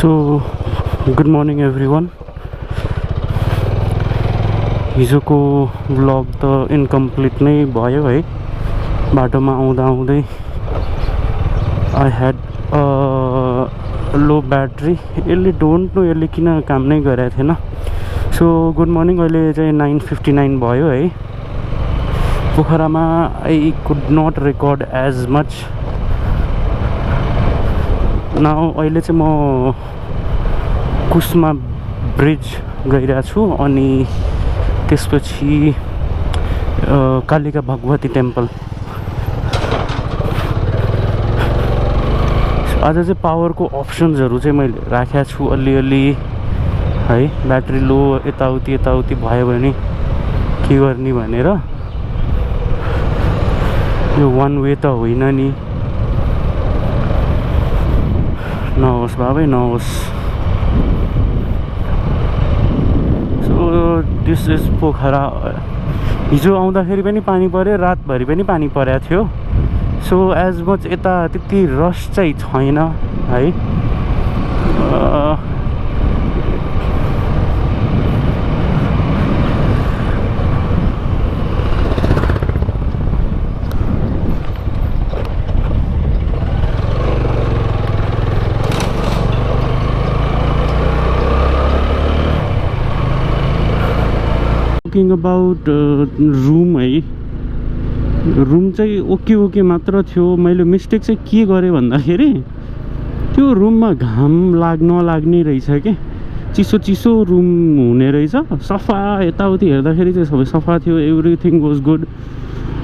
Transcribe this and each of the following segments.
So good morning everyone. हिजोको blog त incomplete नै भयो है। बाटोमा आउँदा आउँदै आई ह्याड लो ब्याट्री। यसले डोन्ट नो यसले किन काम नै गरेको थिएन। So good morning. अहिले चाहिँ 9:59 भयो है। पोखरामा I could not record as much. Now अहिले चाहिँ म कुस्मा ब्रिज गइरहेको छु अनि त्यसपछि कालिका भगवती टेम्पल। आज चाहिँ पावरको अप्सन्सहरू चाहिँ मैले राखेको छु अलिअलि है। ब्याट्री लो यताउति भयो भने के गर्ने भनेर। यो वान वे त होइन नि। नहोस् बाबै नहोस्। So this is Pokhara. हिजो आउँदाखेरि पनि पानी पऱ्यो, रातभरि पनि पानी परेको थियो। सो एज मच यता त्यति रस चाहिँ छैन है। टकिङ अबाउट रुम है। रुम चाहिँ ओके मात्र थियो। मैले मिस्टेक चाहिँ के गरेँ भन्दाखेरि त्यो रुममा घाम नलाग्ने रहेछ के। चिसो रुम हुने रहेछ। सफा यताउति हेर्दाखेरि चाहिँ सबै सफा थियो। Everything was good.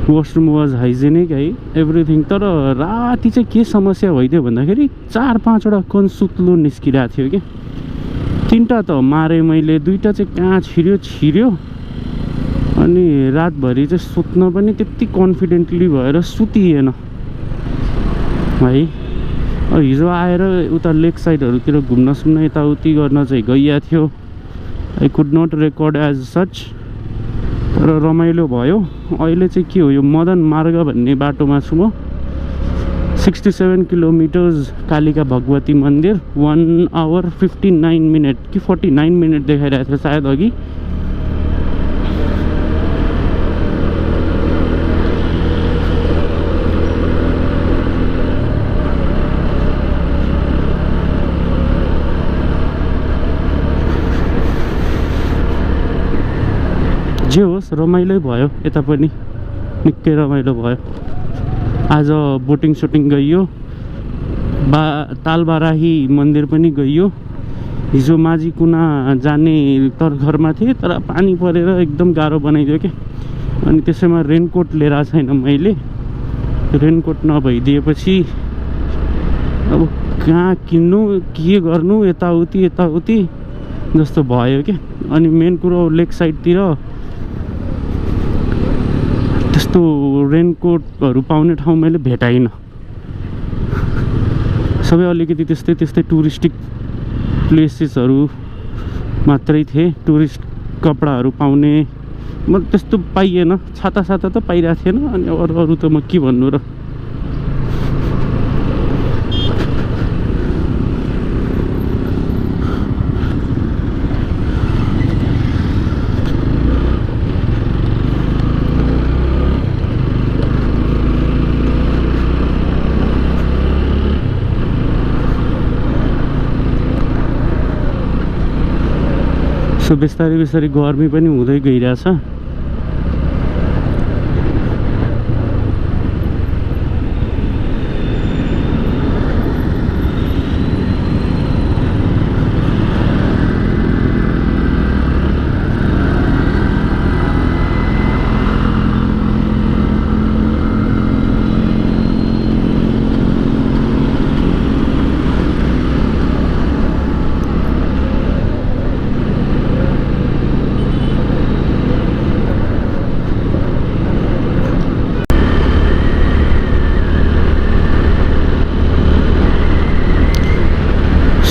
Washroom was hygienic है एभ्रिथिङ। तर राति चाहिँ के समस्या भइदियो भन्दाखेरि 4-5 कन सुत्लो निस्किरहेको थियो कि। 3टा त मारेँ मैले, 2टा चाहिँ कहाँ छिर्यो। अनि रातभरि चाहिँ सुत्न पनि त्यति कन्फिडेन्टली भएर सुतिएन है। हिजो आएर उता लेक साइडहरूतिर घुम्न यताउति गर्न चाहिँ गइया थियो। I could not record as such. तर रमाइलो भयो। अहिले चाहिँ के हो, यो मदन मार्ग भन्ने बाटोमा छु म। 67 किलोमिटर्स कालिका भगवती मन्दिर। 1 आवर 59 मिनट कि 49 मिनट देखाइरहेको थियो सायद अघि। जे होस् रमाइलो भयो। यता पनि निकै रमाइलो भयो। आज बोटिङ गइयो। तालबाराही मन्दिर पनि गइयो। हिजो माझी कुना जाने तर्खरमा थिएँ तर पानी परेर एकदम गाह्रो बनाइदियो कि। अनि त्यसैमा रेनकोट लिएर छैन मैले। रेनकोट नभइदिएपछि अब कहाँ किन्नु के गर्नु यताउति जस्तो भयो कि। अनि मेन कुरो लेक साइडतिर त्यस्तो रेनकोटहरू पाउने ठाउँ मैले भेटाइनँ। सबै अलिकति त्यस्तै टुरिस्टिक प्लेसेसहरू मात्रै थिए। टुरिस्ट कपडाहरू पाउने त्यस्तो पाइएन। छाता त पाइरहेको थिएन। अनि अरू त म के भन्नु र। सो बिस्तारै गर्मी पनि हुँदै गइरहेछ।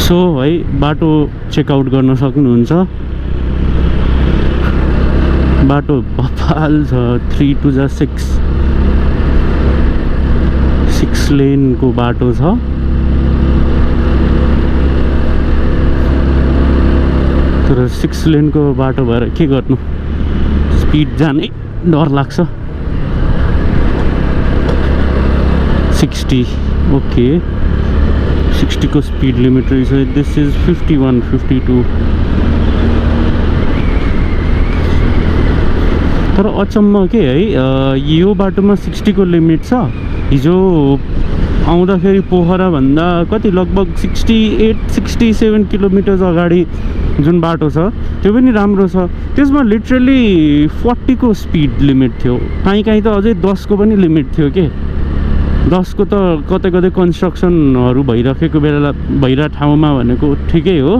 सो है बाटो चेकआउट गर्न सक्नुहुन्छ। बाटो भफाल छ। 3 to 6 लेनको बाटो छ। तर 6 लेनको बाटो भएर के गर्नु, स्पिड जानै डर लाग्छ। 60 ओके, 60 को स्पिड लिमिट रहेछ। This is 51 52। तर अचम्म के है, यो बाटोमा 60 को लिमिट छ। हिजो आउँदाखेरि पोखरा भन्दा कति लगभग 68-67 किलोमिटर अगाडि जुन बाटो छ त्यो पनि राम्रो छ, त्यसमा लिटरली 40 को स्पिड लिमिट थियो। कहीँ कहीँ त अझै 10 को पनि लिमिट थियो के। 10 को त कतै कतै कन्स्ट्रक्सनहरू भइराखेको बेला भइरहेको ठाउँमा भनेको ठिकै हो,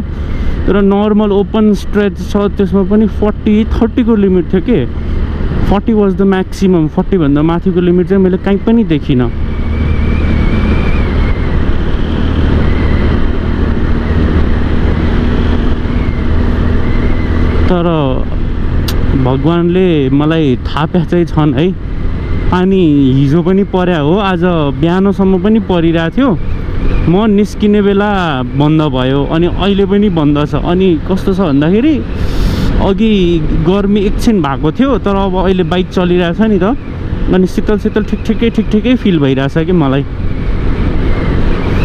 तर नर्मल ओपन स्ट्रेच छ त्यसमा पनि 40-30 को लिमिट थियो के। 40 वाज द म्याक्सिमम। 40 भन्दा माथिको लिमिट चाहिँ मैले कहीँ पनि देखिनँ। तर भगवान्ले मलाई थाप्या चाहिँ छन् है। पानी हिजो पनि पर्या हो, आज बिहानसम्म पनि परिरहेको थियो। म निस्किने बेला बन्द भयो अनि अहिले पनि बन्द छ। अनि कस्तो छ भन्दाखेरि अघि गर्मी एकछिन भएको थियो, तर अब अहिले बाइक चलिरहेछ नि त, अनि शीतल शीतल ठिक ठिकै फिल भइरहेछ कि मलाई।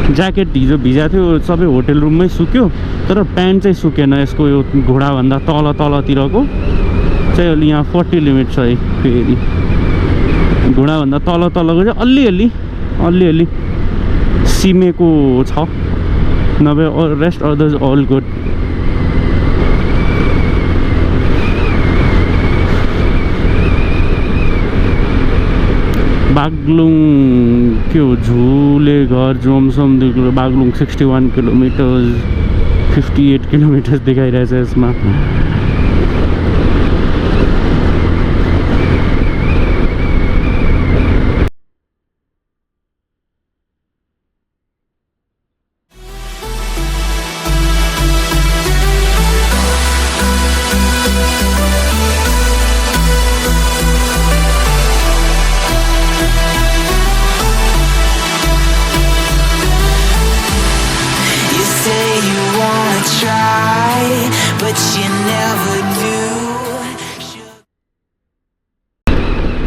ज्याकेट हिजो भिजा थियो, सबै होटेल रुममै सुक्यो, तर प्यान्ट चाहिँ सुकेन। यसको यो घुँडाभन्दा तलतिरको चाहिँ अलि यहाँ 40 लिमिट छ है। फेरि घुँडाभन्दा तलको चाहिँ अलिअलि सिमेको छ, नभए rest others all good. Baglung त्यो झुले घर जोमसोमदेखि बागलुङ 61 किलोमिटर 58 किलोमिटर देखाइरहेछ यसमा।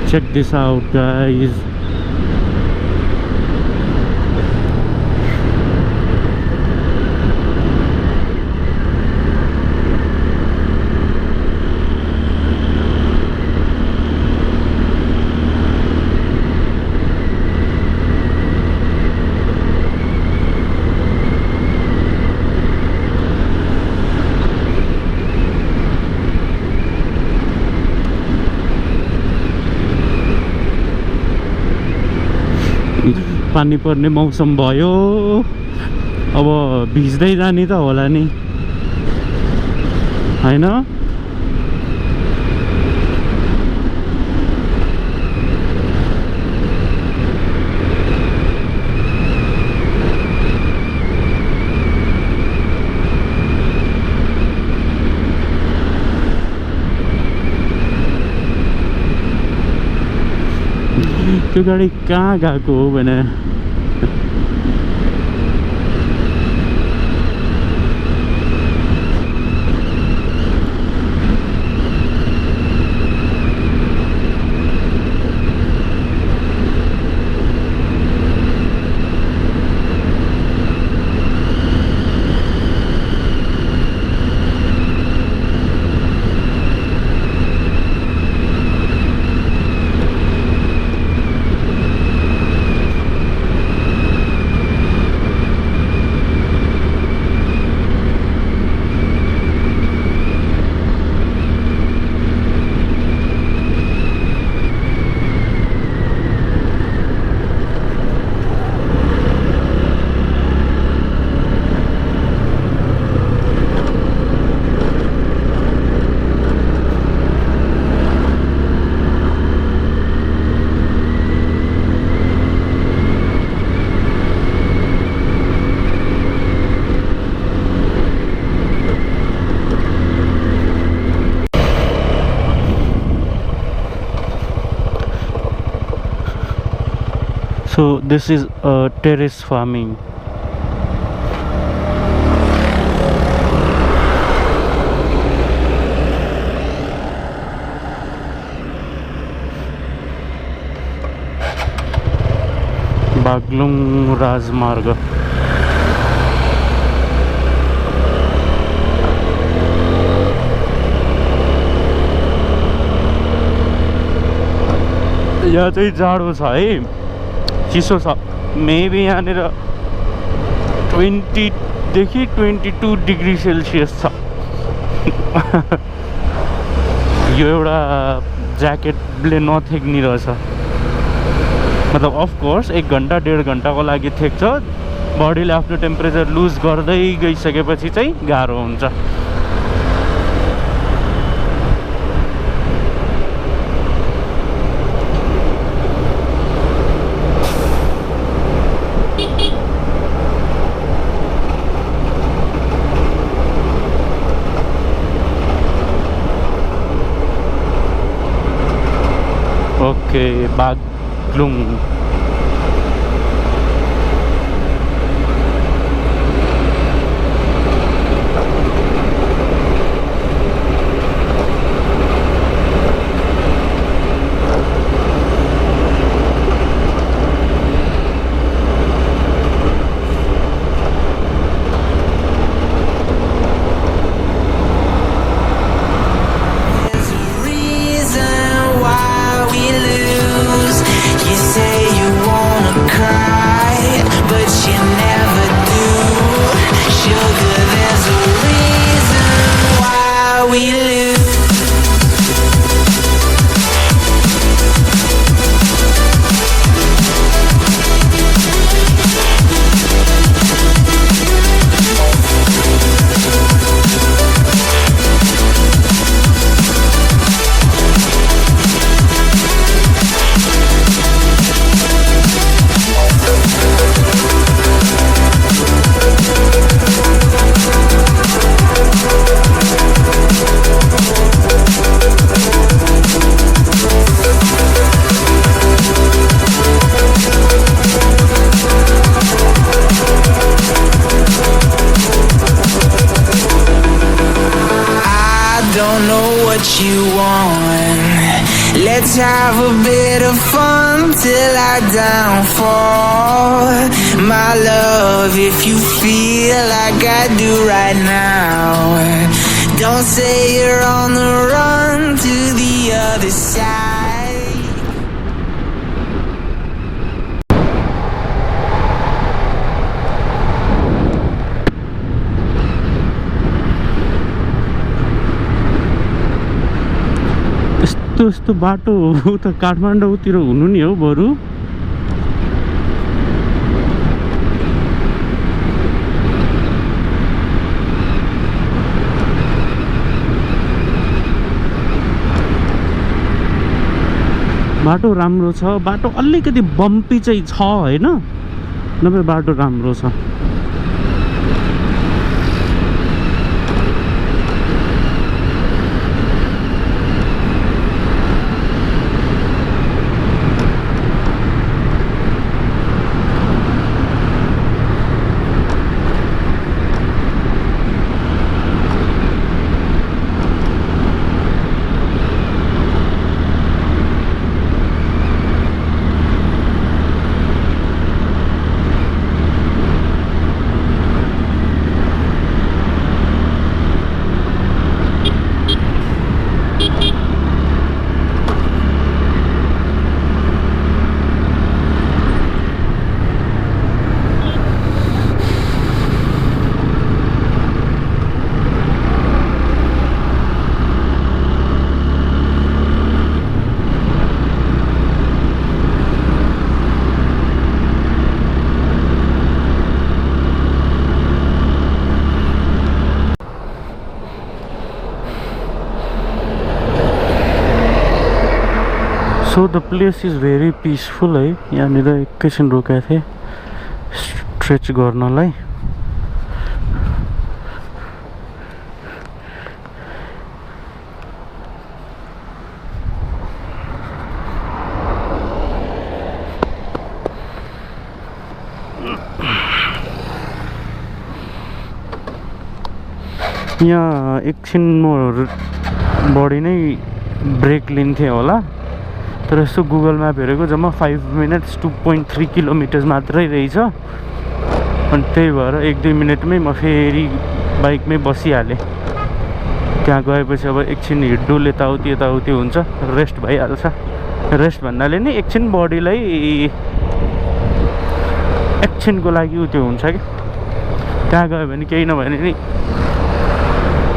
Check this out, guys. पानी पर्ने मौसम भयो, अब भिज्दै जाने त होला नि हैन। त्यो गाडी कहाँ गएको हो भने So this is terrace farming. Baglung राजमार्ग। यहाँ चाहिँ जाडो छ है, चिसो छ। मेबी यहाँनिर 20 देखि 22 डिग्री सेल्सियस छ। यो एउटा ज्याकेटले नथेक्ने रहेछ। मतलब अफकोर्स 1 घन्टा 1.5 घन्टाको लागि थेक्छ, बडीले आफ्नो टेम्परेचर लुज गर्दै गइसकेपछि चाहिँ गाह्रो हुन्छ। Okay, Baglung. You want? Let's have a bit of fun till I downfall. My love, if you feel like I do right now, don't say you're on the run to the other side. यस्तो बाटो उता काठमाडौँतिर हुनु नि हो बरु। बाटो राम्रो छ, बाटो अलिकति बम्पी चाहिँ छ हैन, नभए बाटो राम्रो छ। So the place is very peaceful है। यहाँनिर एकैछिन रोकेको थिएँ स्ट्रेच गर्नलाई। यहाँ एकछिन म बढी नै ब्रेक लिन्थेँ होला, तर यसो गुगल म्याप हेरेको जम्मा 5 मिनट्स 2.3 किलोमिटर्स मात्रै रहेछ। अनि त्यही भएर 1-2 मिनटमै म फेरि बाइकमै बसिहालेँ। त्यहाँ गएपछि अब एकछिन हिँडडुल यताउति हुन्छ, रेस्ट भइहाल्छ। रेस्ट भन्नाले नि एकछिन बडीलाई एकछिनको लागि त्यो हुन्छ कि त्यहाँ गयो भने केही नभए नि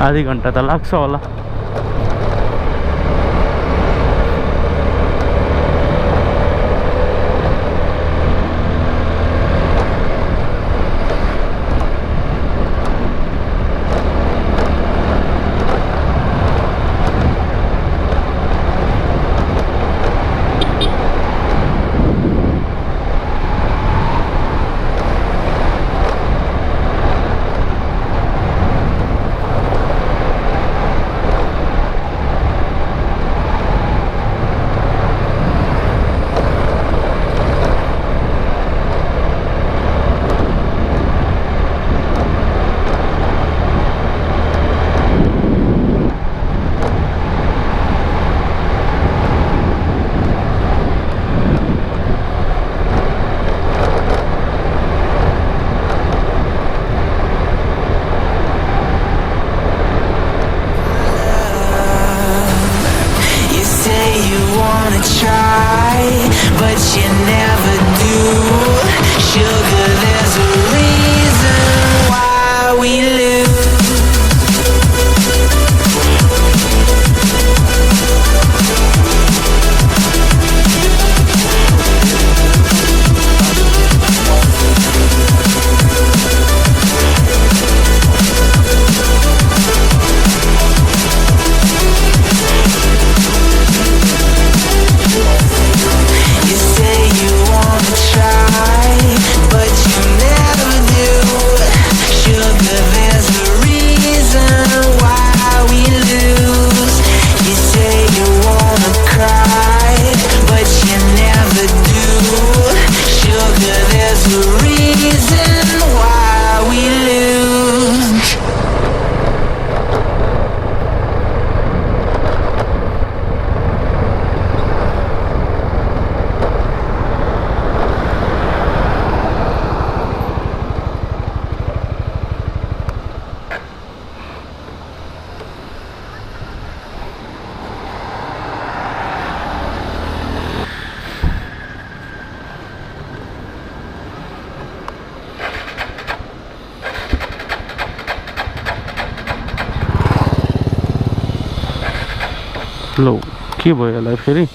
आधी घन्टा त लाग्छ होला। लो के भयो यसलाई फेरि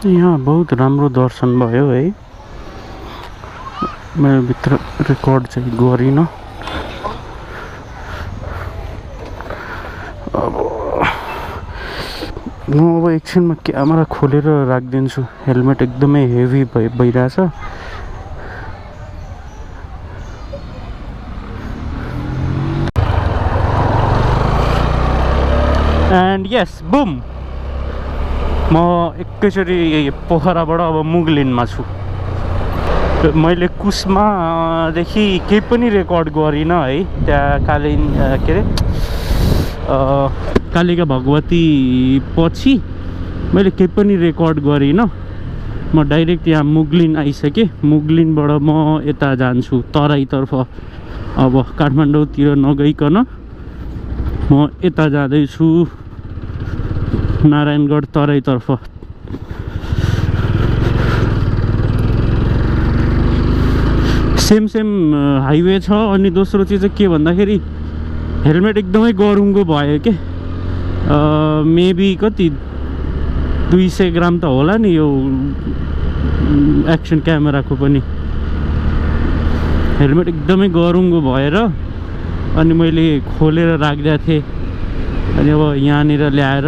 यहाँ बहुत राम्रो दर्शन भयो है। मेरो भित्र रेकर्ड चाहिँ गरिनँ। म अब एकछिनमा क्यामेरा खोलेर राखिदिन्छु। हेलमेट एकदमै हेभी भइरहेछ। एन्ड यस बुम म एकैचोटि पोखराबाट अब मुगलिनमा छु। मैले कुस्मादेखि केही पनि रेकर्ड गरिनँ है। त्यहाँ के अरे कालिका भगवती पछि मैले केही पनि रेकर्ड गरिनँ। म डाइरेक्ट यहाँ मुगलिन आइसकेँ। मुगलिनबाट म यता जान्छु तराईतर्फ। अब काठमाडौँतिर नगइकन म यता जाँदैछु नारायणगढ तराईतर्फ। सेम हाइवे छ। अनि दोस्रो चिज चाहिँ के भन्दाखेरि हेलमेट एकदमै गरुङको भयो के। मेबी कति 200 ग्राम त होला नि यो एक्सन क्यामेराको पनि। हेलमेट एकदमै गरुङ्गो भएर अनि मैले खोलेर राखिदिएको थिएँ, अनि अब यहाँनिर ल्याएर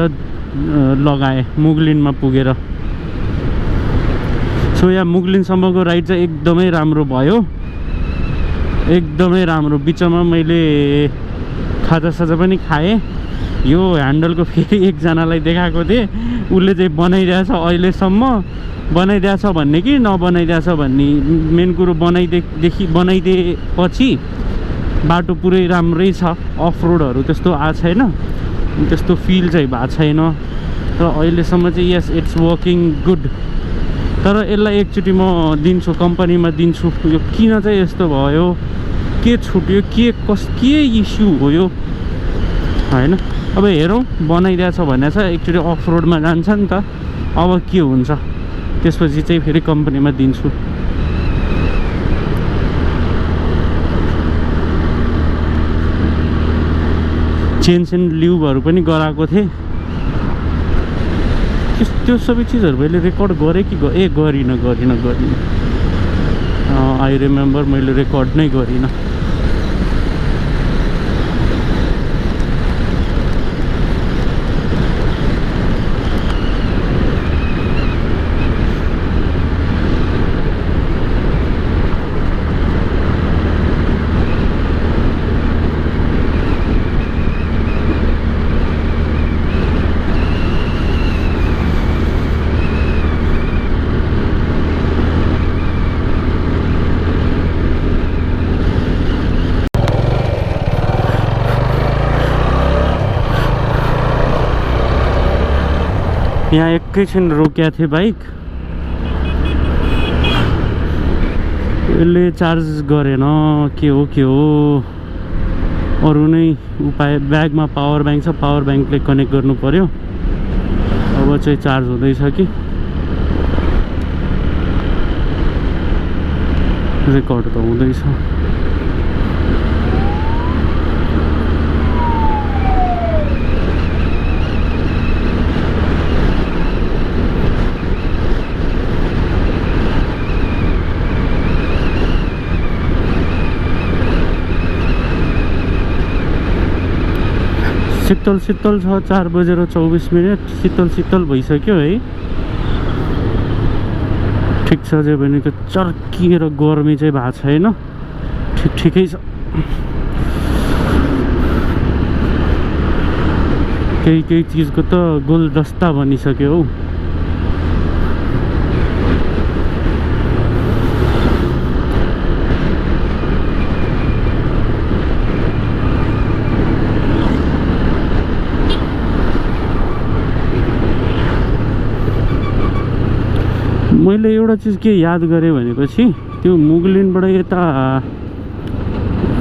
लगाएँ मुगलिनमा पुगेर। सो यहाँ मुगलिनसम्मको राइड चाहिँ एकदमै राम्रो भयो, एकदमै राम्रो। बिचमा मैले खाजासाजा पनि खाएँ। यो ह्यान्डलको फेरि एकजनालाई देखाएको थिएँ, उसले चाहिँ बनाइदिएछ, अहिलेसम्म बनाइदिएछ भन्ने कि नबनाइदिएछ भन्ने मेन कुरो बनाइदिएपछि बाटो पुरै राम्रै छ, अफ रोडहरू त्यस्तो आएको छैन, त्यस्तो फिल चाहिँ भएको छैन र अहिलेसम्म चाहिँ यस इट्स वर्किङ गुड। तर यसलाई एकचोटि म दिन्छु, कम्पनीमा दिन्छु, यो किन चाहिँ यस्तो भयो, के छुट्यो, के इस्यु हो यो होइन। अब हेरौँ, बनाइदिएछ भनेको छ, एकचोटि अफ रोडमा जान्छ नि त, अब के हुन्छ त्यसपछि चाहिँ फेरि कम्पनीमा दिन्छु। चेन्ज एन्ड ल्युबहरू पनि गराएको थिएँ। त्यो सबै चिजहरू मैले रेकर्ड गरेँ कि गरिनँ आई रिमेम्बर मैले रेकर्ड नै गरिनँ। यहाँ एकैछिन रोकिया थिएँ बाइक, यसले चार्ज गरेन, के हो अरू नै उपाय। ब्यागमा पावर ब्याङ्क छ, पावर ब्याङ्कले कनेक्ट गर्नु पर्यो। अब चाहिँ चार्ज हुँदैछ कि रेकर्ड त हुँदैछ। शीतल छ, 4:24। शीतल भइसक्यो है, ठिक छ। जे भनेको चर्किएर गर्मी चाहिँ भएको छैन, ठिकै छ। केही चिजको त गुलदस्ता बनिसक्यो हौ। मैले एउटा चिज के याद गरेँ भनेपछि त्यो मुगलिनबाट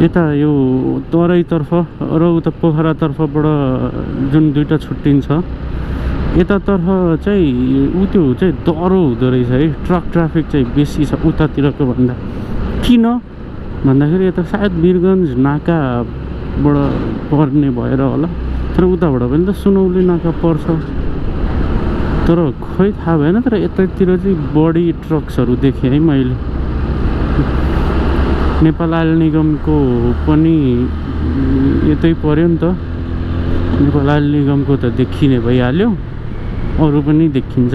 यता यो तराईतर्फ र उता पोखरातर्फबाट जुन दुईवटा छुट्टिन्छ, यतातर्फ चाहिँ त्यो चाहिँ डह्रो हुँदो रहेछ है, ट्राफिक चाहिँ बेसी छ उतातिरको भन्दा। किन भन्दाखेरि यता सायद वीरगन्ज नाकाबाट पर्ने भएर होला, तर उताबाट पनि त सुनौली नाका पर्छ, तर खोइ थाहा भएन। तर यतातिर चाहिँ बढी ट्रक्सहरू देखेँ है मैले। नेपाल आयल निगमको पनि यतै पर्यो नि त, नेपाल आयल निगमको त देखिने भइहाल्यो, अरू पनि देखिन्छ।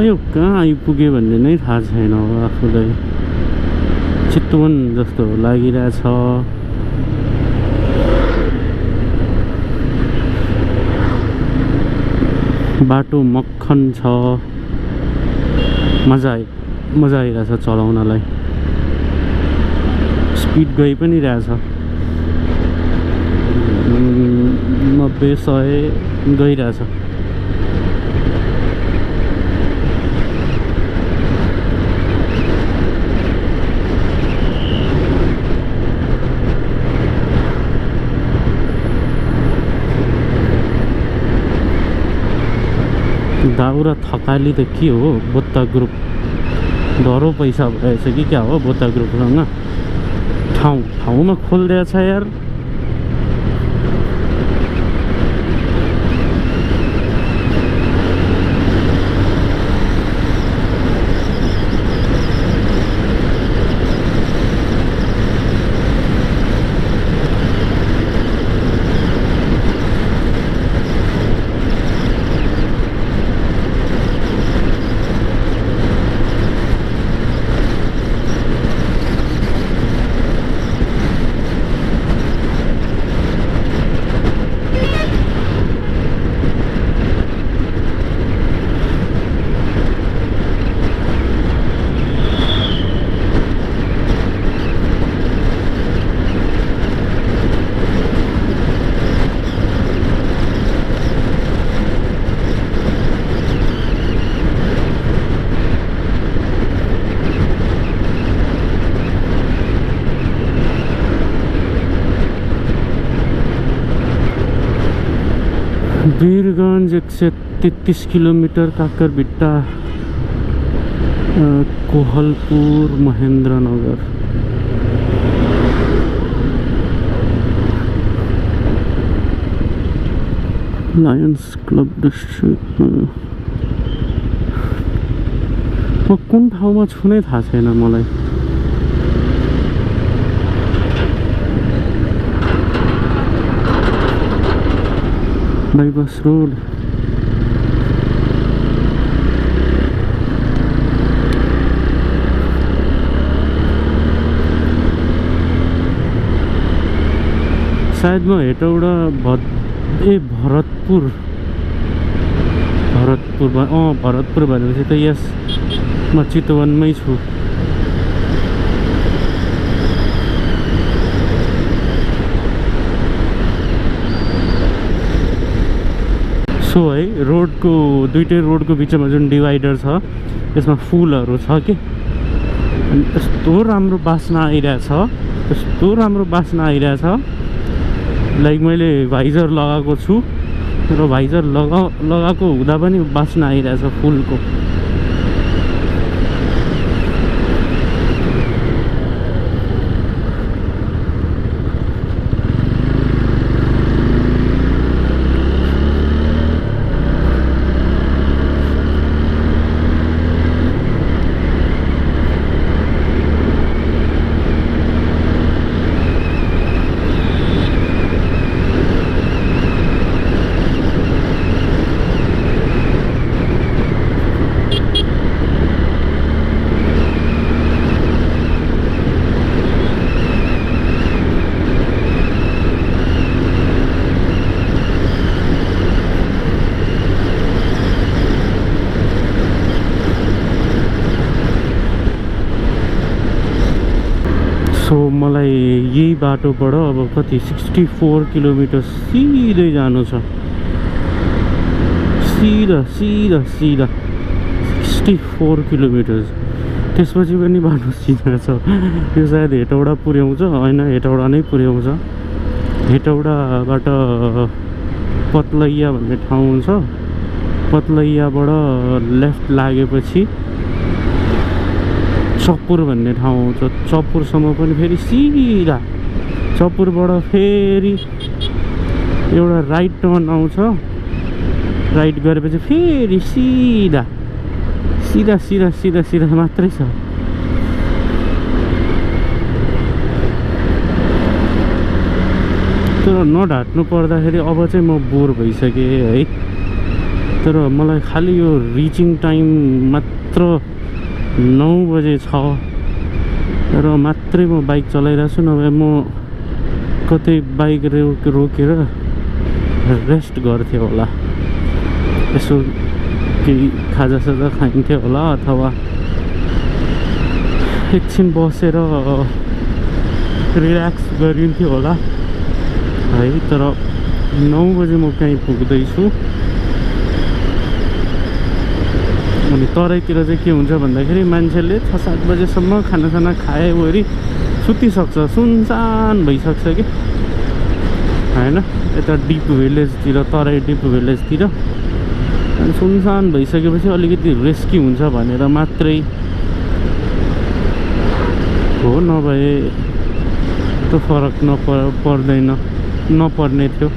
यो कहाँ आइपुग्यो भन्ने नै थाहा छैन अब आफूलाई चितवन जस्तो लागिरहेछ बाटो मक्खन छ मजा आइरहेछ चलाउनलाई स्पिड गइ पनि रहेछ 90-100 गइरहेछ दाउरा थकाली त के हो बोत्ता ग्रुप डरो पैसा भएछ कि क्या हो बोत्ता ग्रुपसँग ठाउँमा खोलिदिएछ यार Birgunj 133 kilometre Kakarbhitta Kohalpur Mahendranagar lions club district म कुन ठाउँमा छु नै थाहा छैन मलाई बाइपास रोड सायद म हेटौडा भरतपुर भनेपछि त यस म चितवनमै छु सो है रोडको दुईटै रोडको बिचमा जुन डिभाइडर छ त्यसमा फुलहरू छ कि अनि यस्तो राम्रो बास्ना आइरहेछ लाइक मैले भाइजर लगाएको छु र भाइजर लगाएको हुँदा पनि बास्ना आइरहेछ फुलको सो मलाई यही बाटोबाट अब कति 64 किलोमिटर सिधै जानु छ सिधा 64 किलोमिटर त्यसपछि पनि बाटो सिधा छ यो सायद हेटौडा पुर्याउँछ होइन हेटौडा नै पुर्याउँछ हेटौडाबाट पतलैया भन्ने ठाउँ हुन्छ पतलैयाबाट लेफ्ट लागेपछि चपुर भन्ने ठाउँ आउँछ चपुरसम्म पनि फेरि सिधा चपुरबाट फेरि एउटा राइट टर्न आउँछ राइट गरेपछि फेरि सिधा मात्रै छ तर नढाट्नु पर्दाखेरि अब चाहिँ म बोर भइसकेँ है तर मलाई खालि यो रिचिङ टाइम मात्र 9 बजे छ र मात्रै म बाइक चलाइरहेको छु, नभए म कतै बाइक रोकेर रेस्ट गर्थेँ होला, यसो केही खाजासाजा खाइन्थ्यो होला अथवा एकछिन बसेर रिल्याक्स गरिन्थ्यो होला है। तर 9 बजे म कहीँ पुग्दैछु। अनि तराईतिर चाहिँ के हुन्छ भन्दाखेरि मान्छेले 6-7 बजेसम्म खानासाना खाएवरी सुतिसक्छ, सुनसान भइसक्छ कि होइन। यता डिप भिलेजतिर, तराई डिप भिलेजतिर अनि सुनसान भइसकेपछि अलिकति रिस्की हुन्छ भनेर मात्रै हो, नभए त्यो फरक नपर्ने थियो।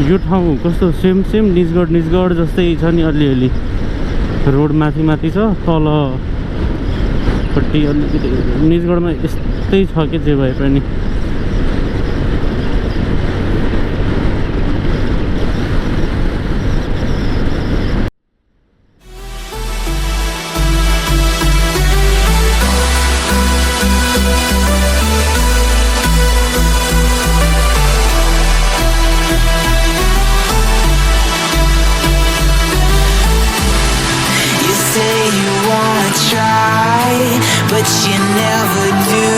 यो ठाउँ कस्तो सेम निजगढ जस्तै छ नि, अलिअलि रोड माथि छ, तलपट्टि अलिकति निजगढमा यस्तै छ कि जे भए पनि। But you never do.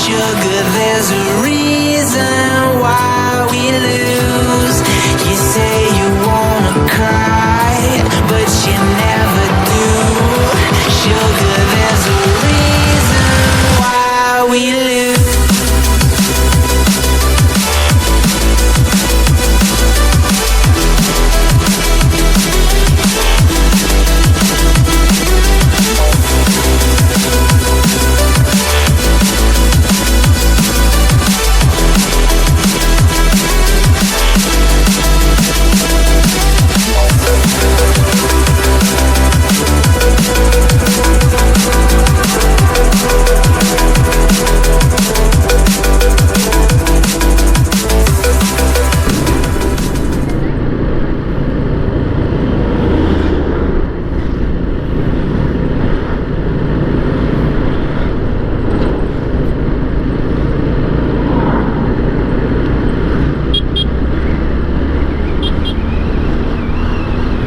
Sugar, there's a reason why we lose. You say you wanna cry, but you never do. Sugar, there's a reason why we lose.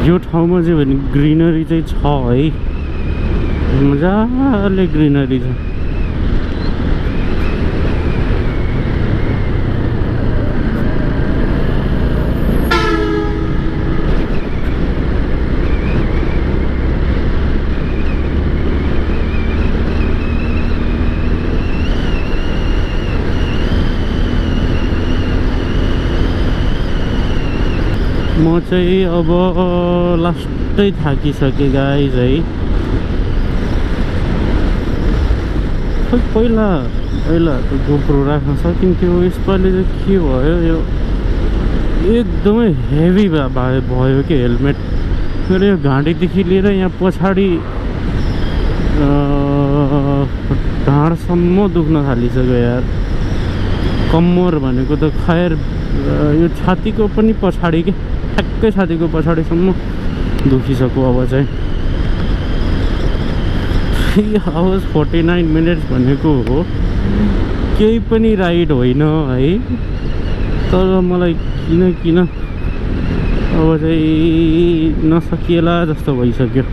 यो ठाउँमा चाहिँ भने ग्रिनरी चाहिँ छ है, मजाले ग्रिनरी छ। म चाहिँ अब लास्टै थाकिसकेँ गाइज है। खोइ पहिला त गोप्रो राख्न सकिन्थ्यो, यसपालि चाहिँ के भयो, यो एकदमै हेभी भयो कि हेलमेट। मेरो यो घाँटीदेखि लिएर यहाँ पछाडि ढाँडसम्म दुख्न थालिसक्यो यार। कम्मर भनेको त खैर यो छातीको पनि पछाडि के, ठ्याक्कै छातीको पछाडिसम्म दुखिसक्यो अब चाहिँ। 3 hours 49 minutes भनेको हो केही पनि राइड होइन है। तर मलाई किन अब चाहिँ नसकिएला जस्तो भइसक्यो।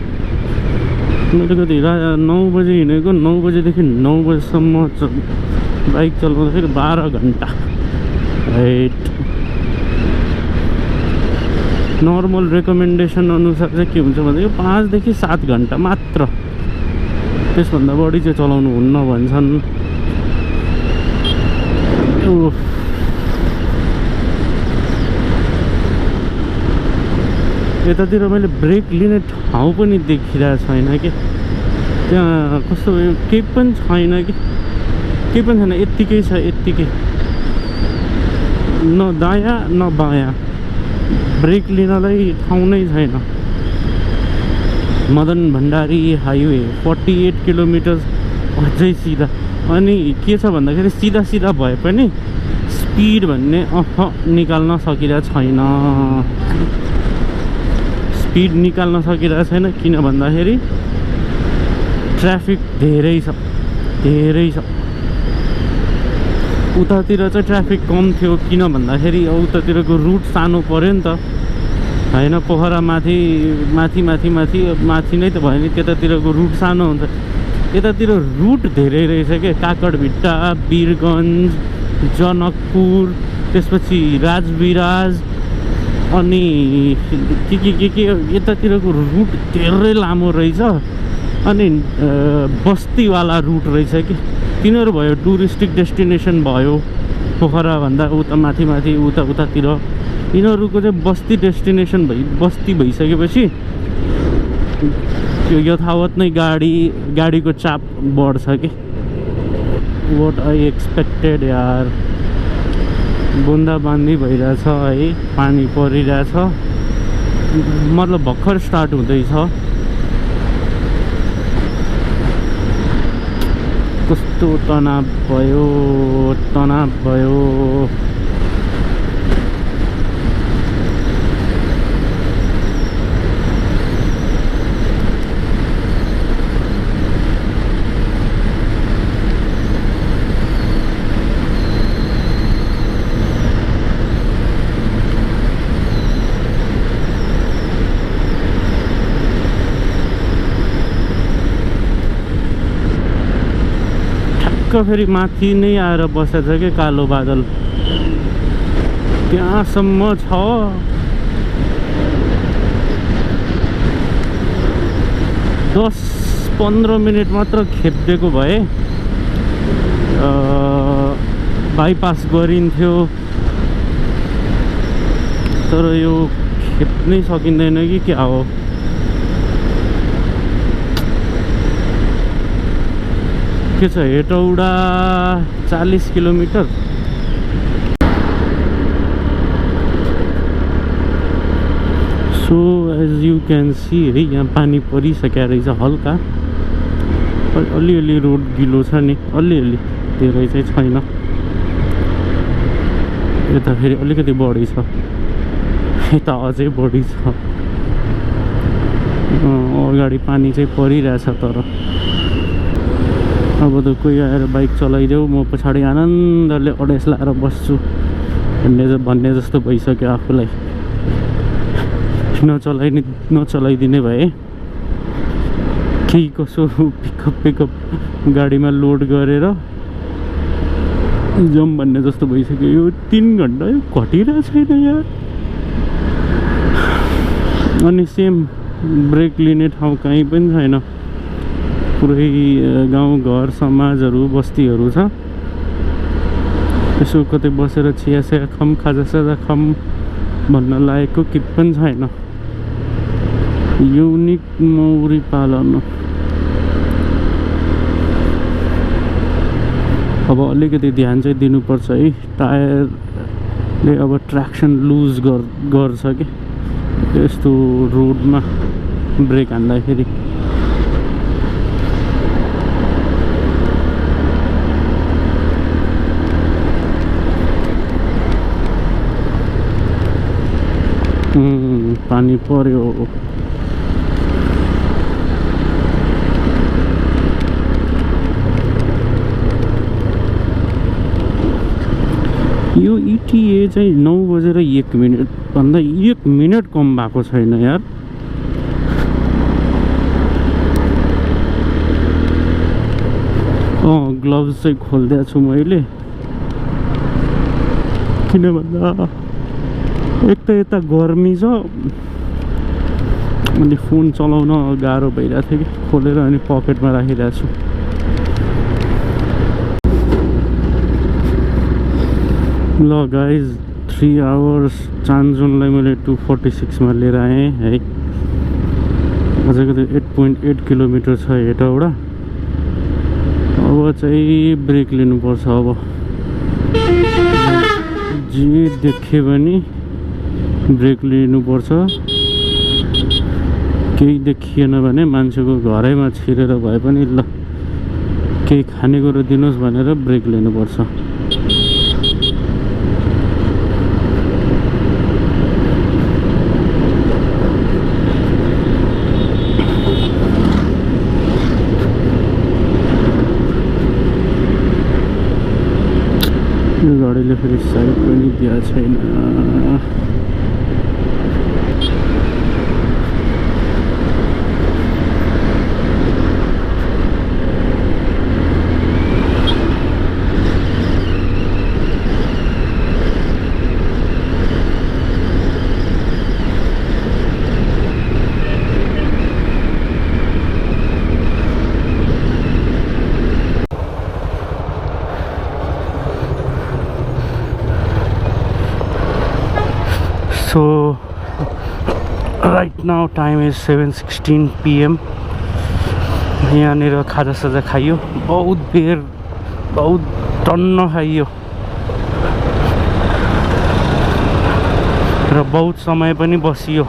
मैले कति 9 बजे हिँडेको, 9 बजेदेखि 9 बजेसम्म बाइक चलाउँदाखेरि 12 घन्टा राइट। नर्मल रेकमेन्डेसन अनुसार चाहिँ के हुन्छ भनेको 5 देखि 7 घन्टा मात्र त्यसभन्दा बढी चाहिँ चलाउनु हुन्न भन्छन्। यतातिर मैले ब्रेक लिने ठाउँ पनि देखिरहेको छैन कि, त्यहाँ कस्तो केही पनि छैन कि, केही पनि छैन, यत्तिकै छ, यत्तिकै, न दायाँ न बायाँ, ब्रेक लिनलाई ठाउँ नै छैन। मदन भण्डारी हाइवे 48 किलोमिटर अझै सिधा। अनि के छ भन्दाखेरि सिधा सिधा भए पनि स्पिड भन्ने निकाल्न सकिरहेको छैन, स्पिड निकाल्न सकिरहेको छैन। किन भन्दाखेरि ट्राफिक धेरै छ, धेरै छ। उतातिर चाहिँ ट्राफिक कम थियो, किन भन्दाखेरि उतातिरको रुट सानो पऱ्यो नि त होइन, पोखरा माथि माथि माथि माथि माथि नै त भयो नि, त्यतातिरको रुट सानो हुन्छ। यतातिर रुट धेरै रहेछ क्या, काकडभिट्टा, वीरगन्ज, जनकपुर, त्यसपछि राजविराज, अनि के यतातिरको रुट धेरै लामो रहेछ। अनि बस्तीवाला रुट रहेछ कि, तिनीहरू भयो टुरिस्टिक डेस्टिनेसन भयो पोखराभन्दा उता माथि माथि उतातिर। यिनीहरूको चाहिँ बस्ती डेस्टिनेसन बस्ती भइसकेपछि त्यो यथावत नै गाडीको चाप बढ्छ कि। वाट आई एक्सपेक्टेड यार। बुन्दाबान्दी भइरहेछ है, पानी परिरहेछ, मतलब भर्खर स्टार्ट हुँदैछ। कस्तो तनाव भयो। फेरि माथि नै आएर बसेछ कि कालो बादल, त्यहाँसम्म छ। दस 15 मिनट मात्र खेपिदिएको भए बाइपास गरिन्थ्यो, तर यो खेप्नै सकिँदैन कि क्या हो। के छ Hetauda 40 kilometre. So as you can see है, यहाँ पानी परिसकेको रहेछ हल्का, अलिअलि रोड गिलो छ नि, अलिअलि, धेरै चाहिँ छैन। यता फेरि अलिकति बढी छ, यता अझै बढी छ। अगाडि पानी चाहिँ परिरहेछ, तर अब त कोही आएर बाइक चलाइदेऊ, म पछाडि आनन्दले अडेस लाएर बस्छु भन्ने जस्तो भइसक्यो आफूलाई। नचलाइदिने भए केही कसो पिकअप गाडीमा लोड गरेर जाउँ भन्ने जस्तो भइसक्यो। यो 3 घन्टा घटिरहेको छैन यार। अनि सेम ब्रेक लिने ठाउँ कहीँ पनि छैन, पुरै गाउँ घर समाजहरू बस्तीहरू छ। यसो कतै बसेर चियासिया खाऊँ, खाजासाजा खाऊँ भन्न लागेको के पनि छैन। युनिक मौरी पालन। अब अलिकति ध्यान चाहिँ दिनुपर्छ है, टायरले अब ट्र्याक्सन लुज गर्छ कि यस्तो रोडमा ब्रेक हान्दाखेरि। पानी पर्यो। यो ETA चाहिँ 9:01 भन्दा 1 मिनट कम भएको छैन यार। ग्लोभ्स चाहिँ खोलिदिएको छु मैले, किन भन्दा एक त यता गर्मी छ, मैले फोन चलाउन गाह्रो भइरहेको थियो कि खोलेर अनि पकेटमा राखिरहेको छु। ल गाइज 3 आवर्स चान्जुनलाई मैले 246 मा लिएर आएँ है। अझैको त्यो 8.8 किलोमिटर छ हेटौडा। अब चाहिँ ब्रेक लिनुपर्छ। अब जे देख्यो भने ब्रेक लिनुपर्छ, केही देखिएन भने मान्छेको घरैमा छिरेर भए पनि ल केही खानेकुरो दिनुहोस् भनेर ब्रेक लिनुपर्छ। यो गाडीले फेरि साइड पनि दिएको छैन। So right now time is 7:16 PM. यहाँनिर खाजासाजा खाइयो, बहुत बेर बहुत टन्न खाइयो र बहुत समय पनि बसियो।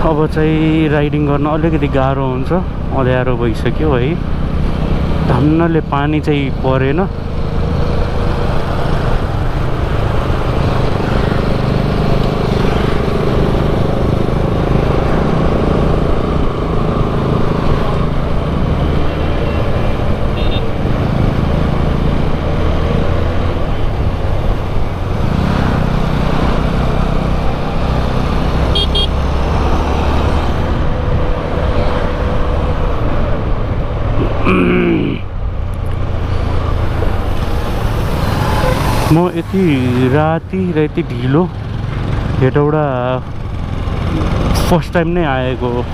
अब चाहिँ राइडिङ गर्न अलिकति गाह्रो हुन्छ, अँध्यारो भइसक्यो है। धन्नले पानी चाहिँ परेन। म यति राति र यति ढिलो हेटौडा फर्स्ट टाइम नै आएको हो।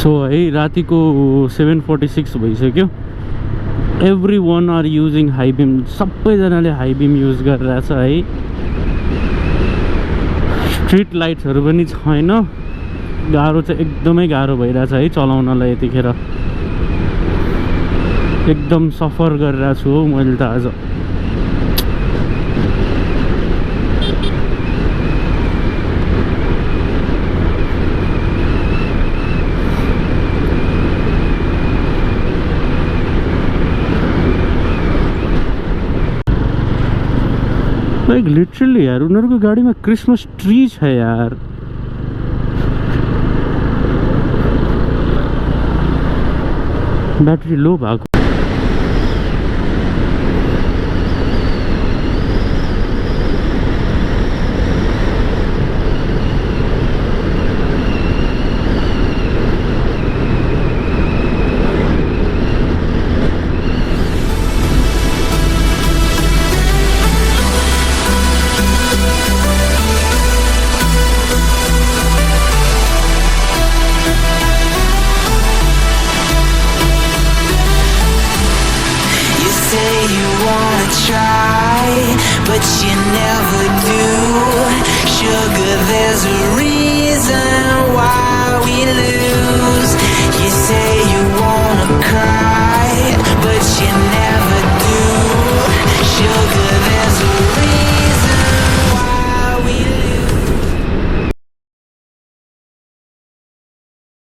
सो है रातिको 7:46 भइसक्यो। Every one are using high beam, सबैजनाले हाई बिम युज गरिरहेछ है। स्ट्रिट लाइट्सहरू पनि छैन। गाह्रो चाहिँ एकदमै गाह्रो भइरहेछ है चलाउनलाई। यतिखेर एकदम सफर गरिरहेको छु हौ मैले त आज। लाइक लिटरली यार उनीहरूको गाडीमा क्रिसमस ट्री छ यार ब्याट्री लो भएको try, but you never do. Sugar, there's a